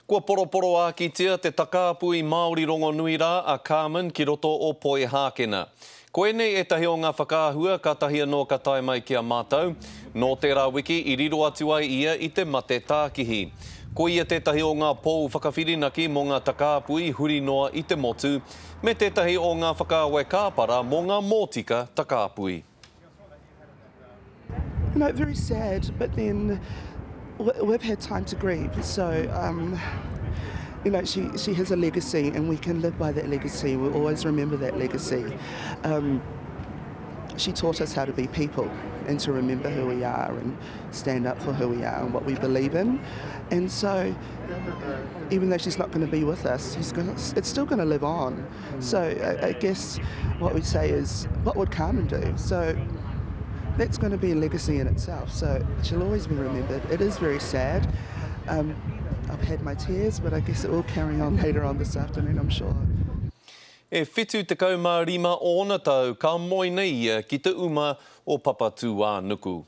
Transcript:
Kua poroporo a kitia te takapui Māori Rongonui rā a Carmen ki roto o Poi Hākena. Koenei e tahi o ngā whakaahua ka tahi anō ka tae mai ki a mātou. Nō tērā wiki i riro atu ai ia i te mate tākihi. Ko ia tētahi o ngā pou whakawhirinaki mō ngā takapui huri noa i te motu, me tētahi o ngā whakaawe kāpara mō ngā mōtika takapui. You know, very sad, but then we've had time to grieve. So, you know, she has a legacy and we can live by that legacy. We'll always remember that legacy. She taught us how to be people and to remember who we are and stand up for who we are and what we believe in. And so, even though she's not going to be with us, it's still going to live on. So I guess what we say is, what would Carmen do? So that's going to be a legacy in itself. So she'll always be remembered. It is very sad. I've had my tears, but I guess it will carry on later on this afternoon, I'm sure. E whitu te kaumā rima o na tau, ka moe nei ia ki te uma o Papatūānuku.